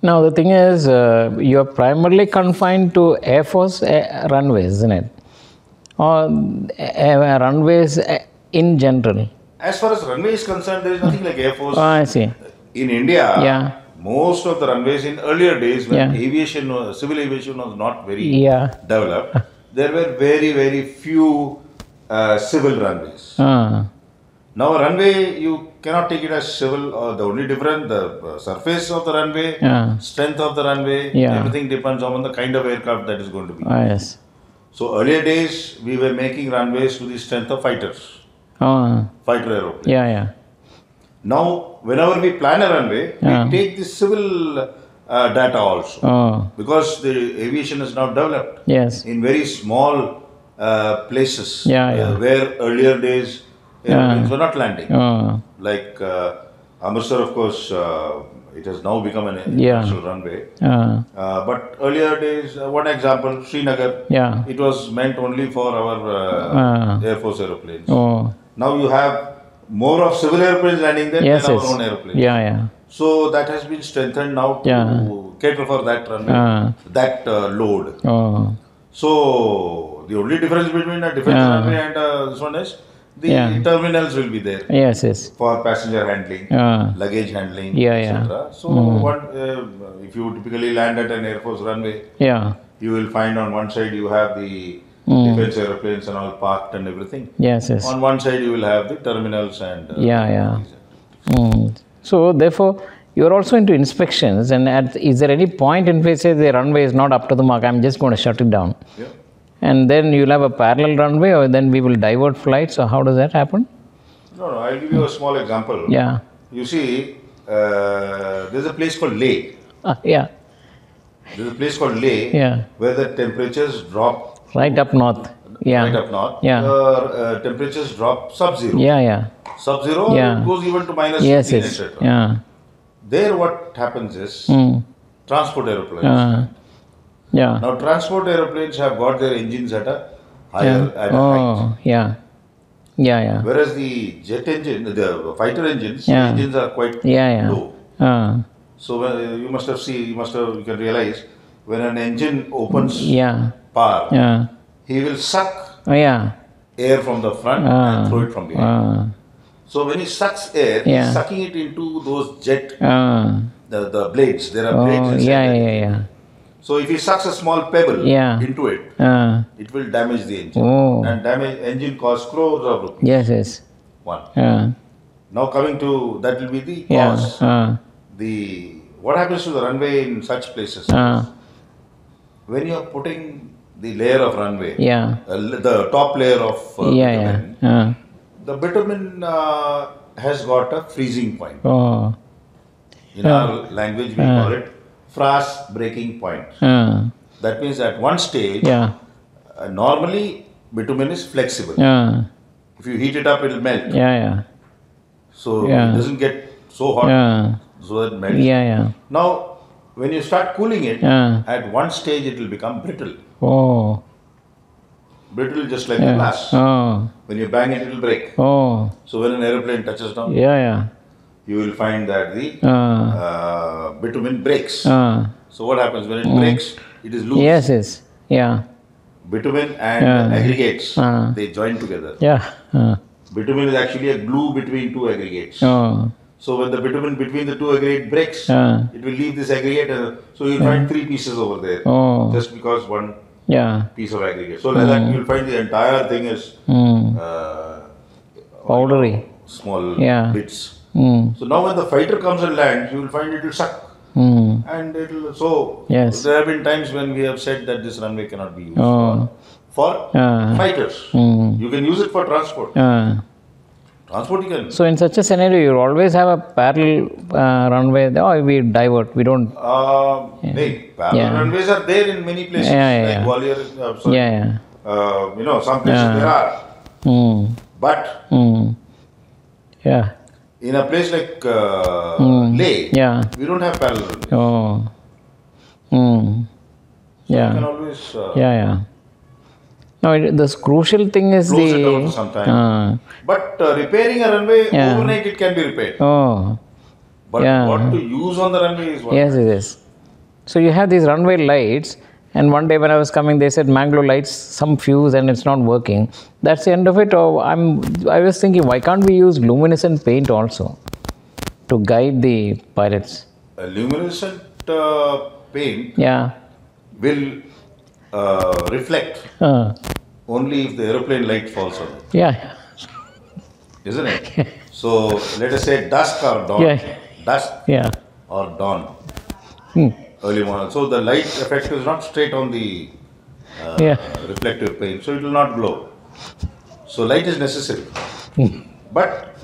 Now the thing is, you are primarily confined to Air Force runways, isn't it? Or runways in general? As far as runway is concerned, there is nothing like Air Force. Oh, I see. In India, Yeah. most of the runways in earlier days when Yeah. civil aviation was not very Yeah. developed, there were very few civil runways. Now a runway, you cannot take it as civil. The only difference, the surface of the runway, strength of the runway, Yeah. everything depends on the kind of aircraft that is going to be. Yes. So earlier days, we were making runways to the strength of fighters, fighter aeroplanes. Yeah. Now, whenever we plan a runway, we take the civil data also, because the aviation is now developed. Yes. In very small places, Yeah. where earlier days airplanes were not landing. Like Amritsar, of course, it has now become an international runway. But earlier days, one example, Srinagar, it was meant only for our Air Force aeroplanes. Now you have more of civil airplanes landing there than our own airplanes. So that has been strengthened now to cater for that runway, that load. So the only difference between a defense runway and this one is the terminals will be there. Yes. For passenger handling, luggage handling, etc. So if you typically land at an Air Force runway, you will find on one side you have the defense aeroplanes and all parked and everything. Yes. On one side you will have the terminals and So therefore, you are also into inspections. And is there any point in which the runway is not up to the mark? I'm just going to shut it down. Yeah. And then you'll have a parallel runway, or then we will divert flights. So how does that happen? No. I'll give you a small example. Yeah. You see, there's a place called Leh. There's a place called Leh where the temperatures drop. Right up north. Right up north. The temperatures drop sub-zero. Sub-zero, it goes even to minus 15, etc. There what happens is, transport aeroplanes. Now transport aeroplanes have got their engines at a higher height. Whereas the jet engine, the fighter engines, the engines are quite low. So you can realize when an engine opens power, he will suck air from the front and throw it from behind. So when he sucks air, he's sucking it into those jet, the blades. There are blades inside. So if he sucks a small pebble into it, it will damage the engine. And engine costs crores of rupees. Yes. One. Now coming to, that will be the cost. What happens to the runway in such places? When you are putting the layer of runway, the top layer of bitumen, the bitumen has got a freezing point. In our language, we call it frost breaking point. That means at one stage, normally bitumen is flexible. If you heat it up, it will melt. So it doesn't get so hot, so it melts. Now, when you start cooling it, at one stage it will become brittle. Brittle just like the glass. When you bang it, it will break. So when an aeroplane touches down, you will find that the bitumen breaks. So what happens when it breaks? It is loose. Bitumen and aggregates, they join together. Bitumen is actually a glue between two aggregates. So when the bitumen between the two aggregate breaks, it will leave this aggregate. So you'll find three pieces over there, just because one piece of aggregate. So like that you'll find the entire thing is powdery, small bits. So now when the fighter comes and lands, you will find it will suck. And it will, so there have been times when we have said that this runway cannot be used for fighters. You can use it for transport. Transport you can. So in such a scenario, you always have a parallel runway, or we divert, we don't. Parallel runways are there in many places, like Gwalior, some places there are. But in a place like Leh, we don't have parallel runways. So you can always... No, the crucial thing is close it down for some time. But repairing a runway, overnight it can be repaired. But what to use on the runway is what. Yes. So you have these runway lights, and one day when I was coming, they said Mangalore lights, some fuse, and it's not working. That's the end of it. Or I was thinking, why can't we use luminescent paint also to guide the pilots? A luminescent paint Yeah. will reflect only if the aeroplane light falls on it. Yeah. Isn't it? So let us say dusk or dawn. Yeah. Dusk Yeah. or dawn. Early morning. So the light effect is not straight on the Yeah. reflective paint, so it will not glow. So light is necessary. But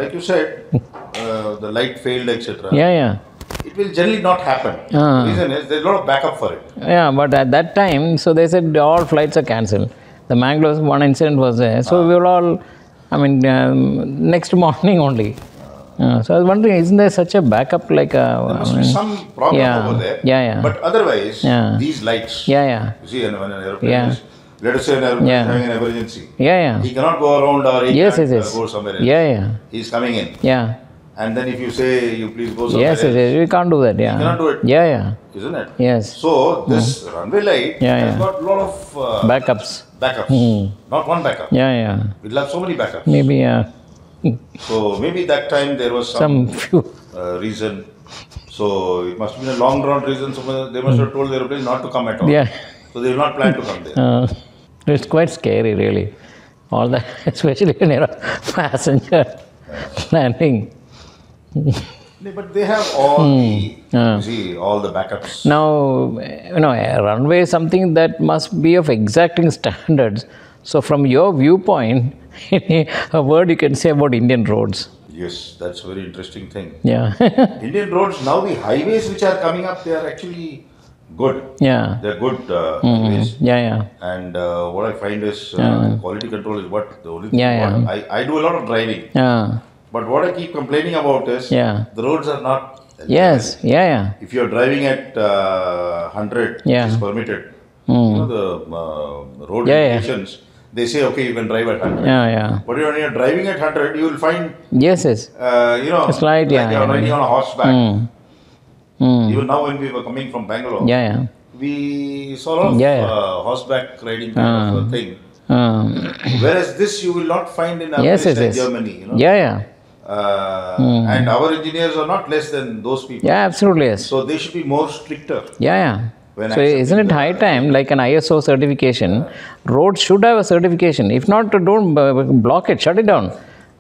like you said, the light failed, etc. Yeah. Yeah. It will generally not happen. The reason is there's a lot of backup for it. Yeah, but at that time, so they said all flights are cancelled. The Mangalore one incident was there. So we were all, next morning only. So I was wondering, isn't there such a backup like a... There must be some problem over there. Yeah, yeah. But otherwise, these lights, Yeah. you see, when an aeroplane is, let us say an aeroplane is having an emergency. Yeah. He cannot go around or he can't go somewhere else. Yeah. He's coming in. Yeah. And then if you say, you please go somewhere else. Yes, we can't do that, You cannot do it. Yeah. Isn't it? Yes. So, this runway light has got a lot of Backups. Not one backup. Yeah. We'll have so many backups. Maybe, yeah. So, maybe that time there was some reason. So, it must have been a long drawn reason. So, they must have told the aeroplane not to come at all. Yeah. So, they will not plan to come there. It's quite scary, really. All that, especially when you're a passenger landing. But they have all you see, all the backups. Now, a runway is something that must be of exacting standards. So, from your viewpoint, a word you can say about Indian roads. Yes, that's a very interesting thing. Yeah. Indian roads, now the highways which are coming up, they are actually good. Yeah. They're good highways. Yeah. And what I find is quality control is what the only thing. I do a lot of driving. Yeah. But what I keep complaining about is the roads are not. Yes. Yeah. If you are driving at 100, which is permitted, the road regulations, they say, okay, you can drive at 100. Yeah. But when you're driving at 100, you will find, Yes. a slide, like you're riding on a horseback. Even now when we were coming from Bangalore, we saw a lot of horseback riding kind of a thing. Whereas this you will not find in Germany. Yeah. And our engineers are not less than those people. Yeah, absolutely, yes. So they should be more stricter. Yeah. So isn't it high time, like an ISO certification, roads should have a certification. If not, don't block it, shut it down.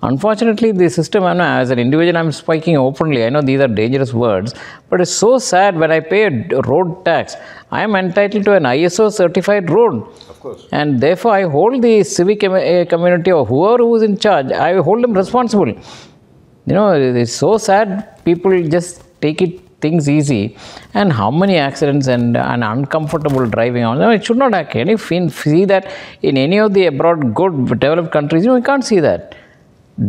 Unfortunately, the system, as an individual, I'm speaking openly. I know these are dangerous words, but it's so sad when I pay a road tax. I am entitled to an ISO certified road. Of course. And therefore, I hold the civic community or whoever who is in charge, I hold them responsible. It's so sad. People just take things easy. And how many accidents and uncomfortable driving. It should not happen. If you see that in any of the abroad good developed countries, you can't see that.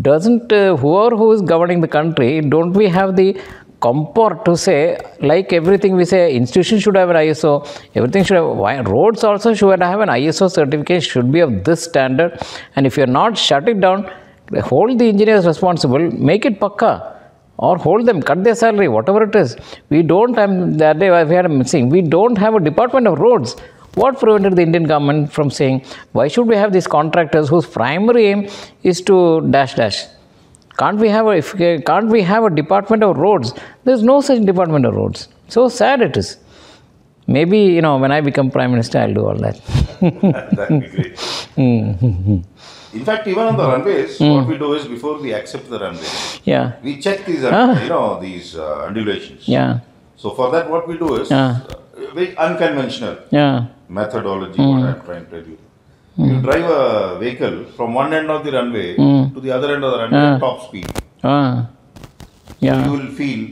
Doesn't whoever who is governing the country, don't we have the comport to say, like everything we say, institutions should have an ISO, everything should have, roads also should have an ISO certificate, should be of this standard, and if you're not, shut it down, hold the engineers responsible, make it pakka, or hold them, cut their salary, whatever it is. We don't have, that day we had a missing, we don't have a department of roads. What prevented the Indian government from saying, why should we have these contractors whose primary aim is to dash? Can't we have a department of roads? There's no such department of roads. So sad it is. Maybe, when I become Prime Minister, I'll do all that. That would be great. In fact, even on the runways, what we do is before we accept the runways, we check these, these undulations. Yeah. So for that, what we do is very unconventional methodology. What I'm trying to tell you. You drive a vehicle from one end of the runway to the other end of the runway at top speed. You will feel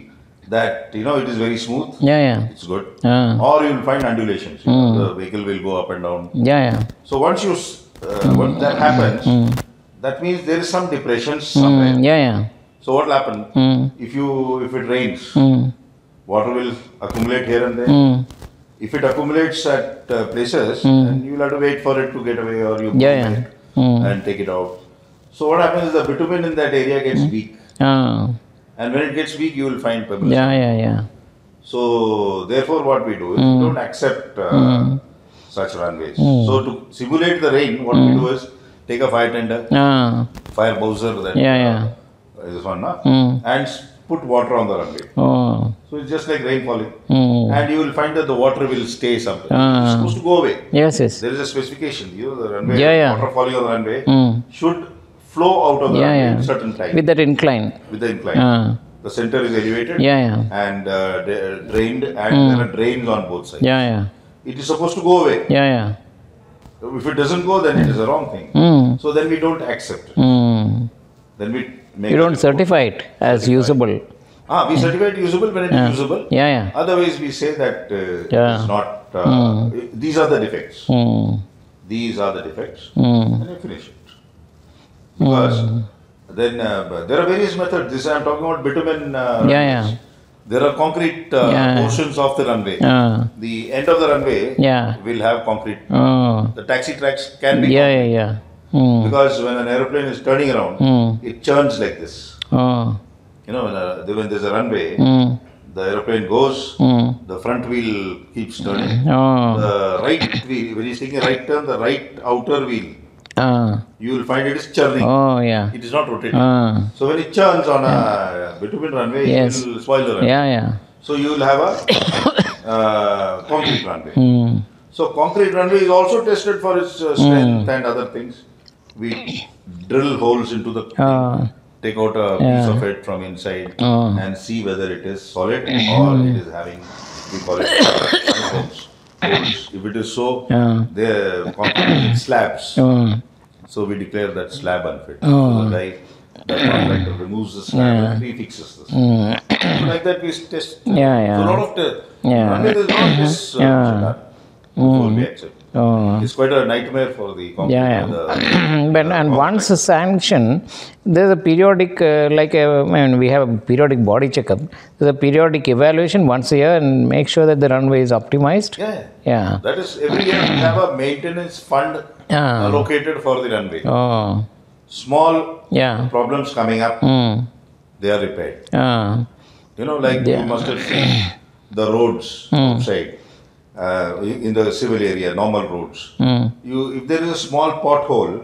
that it is very smooth. It's good. Or you will find undulations. The vehicle will go up and down. So once once that happens, that means there is some depression somewhere. So what will happen? If it rains, water will accumulate here and there. If it accumulates at places, then you will have to wait for it to get away, or you move it and take it out. So what happens is the bitumen in that area gets weak. And when it gets weak, you will find pebbles. So therefore what we do is we don't accept such runways. So to simulate the rain, what we do is take a fire tender, fire bowser, that this one, and put water on the runway. So it's just like rain falling. And you will find that the water will stay somewhere. It's supposed to go away. Yes, yes. There is a specification. The runway, water falling on the runway should flow out of the runway at a certain time. With that incline. With the incline. The center is elevated and drained, and there are drains on both sides. It is supposed to go away. If it doesn't go, then it is a wrong thing. So then we don't accept it. Then we make. You don't certify it as usable. We certify it usable when it is usable. Otherwise, we say that it's not. These are the defects. These are the defects, and I finish it. Because then there are various methods. This I am talking about bitumen. There are concrete portions of the runway. The end of the runway will have concrete. The taxi tracks can be concrete. Because when an aeroplane is turning around, it churns like this. You know, when there's a runway, the aeroplane goes, the front wheel keeps turning. The right wheel, when you're taking a right turn, the right outer wheel, you will find it is churning. It is not rotating. So when it churns on a bitumen runway, it will spoil the runway. So you will have a concrete runway. So concrete runway is also tested for its strength and other things. We drill holes into the take out a piece of it from inside and see whether it is solid or it is having, we call it holes. If it is so, the concrete slabs. So we declare that slab unfit. So the guy, the contractor removes the slab and refixes this. So like that we test. So a lot of runway, there's a lot of tests before we accept. It's quite a nightmare for the company. But and once sanctioned, there's a periodic, we have a periodic body checkup. There's a periodic evaluation once a year and make sure that the runway is optimized. That is, every year we have a maintenance fund allocated for the runway. Small problems coming up, they are repaired. You know, like you must have seen the roads outside. In the civil area, normal roads. If there is a small pothole,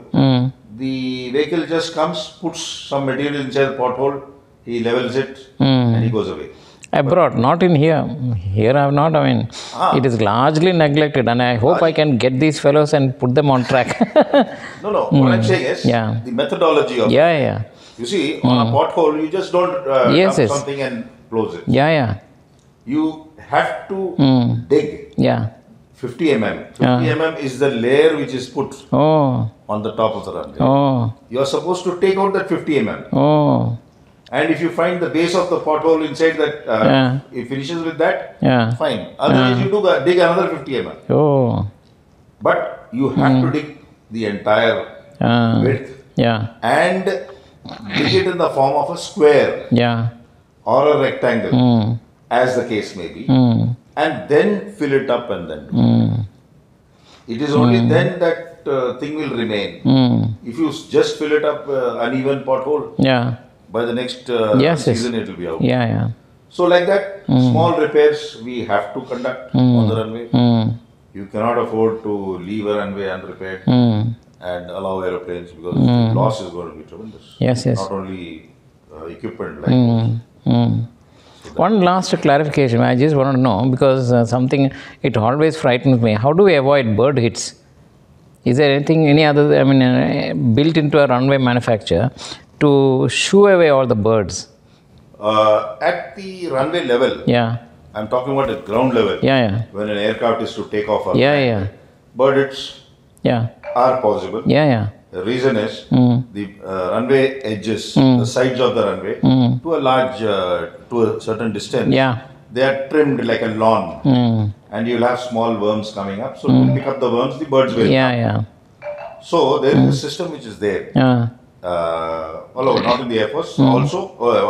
the vehicle just comes, puts some material inside the pothole, he levels it, and he goes away. Abroad, not in here. Here I have not. I mean, it is largely neglected, and I hope I can get these fellows and put them on track. No. What I'm saying is the methodology of it. You see, on a pothole, you just don't dump something and close it. You have to dig 50 mm. 50 mm is the layer which is put on the top of the runway. You are supposed to take out that 50 mm. And if you find the base of the pothole inside that, it finishes with that, fine. Otherwise, you dig another 50 mm. But you have to dig the entire width and dig it in the form of a square or a rectangle. As the case may be, and then fill it up and then do it. It is only then that thing will remain. If you just fill it up uneven pothole, by the next season it will be out. So like that, small repairs we have to conduct on the runway. You cannot afford to leave a runway unrepaired and allow aeroplanes, because the loss is going to be tremendous. Not only equipment like One last clarification, I just want to know, because something, it always frightens me. How do we avoid bird hits? Is there anything, built into a runway manufacturer to shoo away all the birds? At the runway level, I'm talking about at ground level, when an aircraft is to take off, bird hits are possible. The reason is the runway edges, the sides of the runway, to a large, to a certain distance, they are trimmed like a lawn, and you'll have small worms coming up. So to pick up the worms, the birds will come. So there is a system which is there. Not in the Air Force, also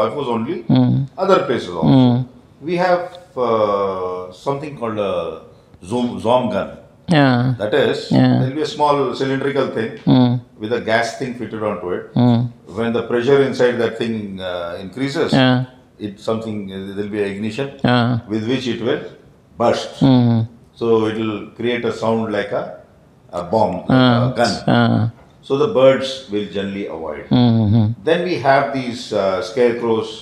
Air Force only, other places also. We have something called a zoom gun. That is, there will be a small cylindrical thing with a gas thing fitted onto it. When the pressure inside that thing increases, it something, there will be an ignition with which it will burst. So it will create a sound like a bomb, like a gun. So the birds will generally avoid. Then we have these scarecrows.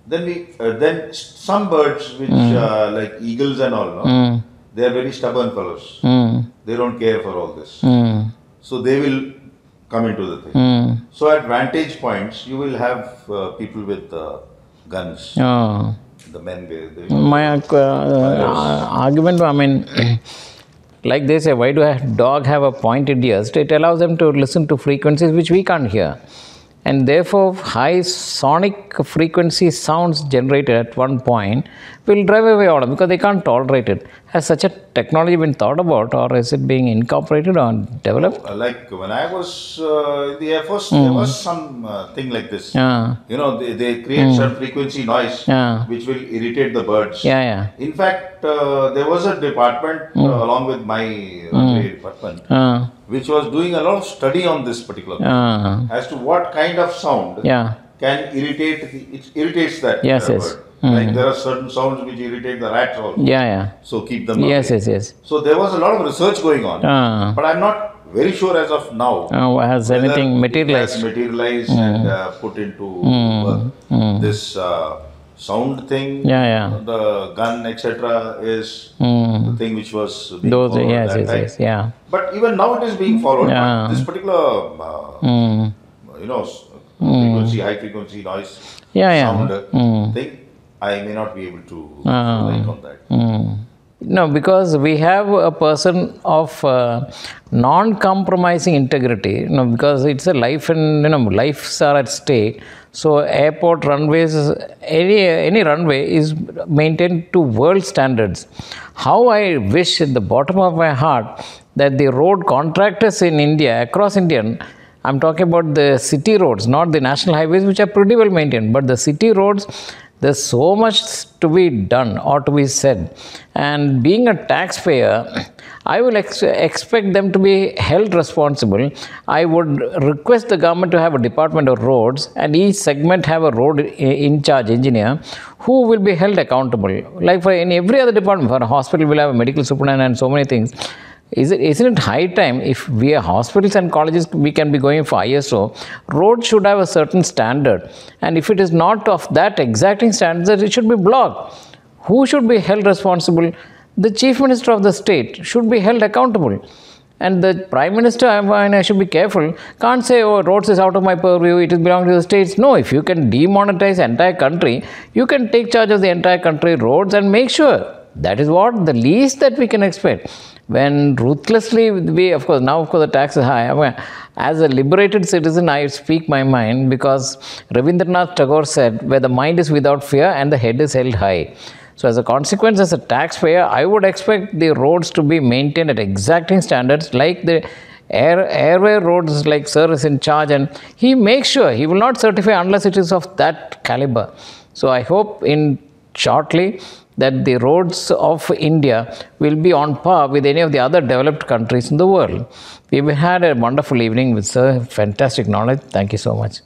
Then some birds which like eagles and all, no? They are very stubborn fellows. They don't care for all this. So they will come into the thing. So at vantage points, you will have people with guns. The men will. My argument, I mean, like they say, why do a dog have a pointed ears? It allows them to listen to frequencies which we can't hear. And therefore, high sonic frequency sounds generated at one point will drive away all because they can't tolerate it. Has such a technology been thought about, or is it being incorporated or developed? Like when I was in the Air Force, there was some thing like this. You know, they create some frequency noise which will irritate the birds. In fact, there was a department along with my runway department which was doing a lot of study on this particular thing as to what kind of sound can irritate, it irritates that bird. Like there are certain sounds which irritate the rats also. So keep them away. So there was a lot of research going on, but I'm not very sure as of now. Has anything materialized? Has materialized and put into work. This sound thing, the gun, etc., is the thing which was being followed at that time. But even now it is being followed. But this particular, you know, frequency, high frequency noise sound thing, I may not be able to rely on that. No, because we have a person of non-compromising integrity, because it's a life and, lives are at stake. So airport runways, any runway is maintained to world standards. How I wish at the bottom of my heart that the road contractors in India, across India, I'm talking about the city roads, not the national highways, which are pretty well maintained, but the city roads, there's so much to be done or to be said. And being a taxpayer, I will expect them to be held responsible. I would request the government to have a department of roads and each segment have a road in charge engineer who will be held accountable. Like for in every other department, for a hospital will have a medical superintendent and so many things. Isn't it high time, if we are hospitals and colleges, we can be going for ISO, roads should have a certain standard. And if it is not of that exacting standard, it should be blocked. Who should be held responsible? The Chief Minister of the state should be held accountable. And the Prime Minister, I should be careful, can't say, oh, roads is out of my purview, it is belonging to the states. No, if you can demonetize the entire country, you can take charge of the entire country roads and make sure. That is what the least that we can expect. When ruthlessly we, of course, the tax is high. As a liberated citizen, I speak my mind because Rabindranath Tagore said, where the mind is without fear and the head is held high. So as a consequence, as a taxpayer, I would expect the roads to be maintained at exacting standards like the airway roads, like sir is in charge, and he makes sure he will not certify unless it is of that caliber. So I hope in shortly that the roads of India will be on par with any of the other developed countries in the world. We've had a wonderful evening with sir, fantastic knowledge. Thank you so much.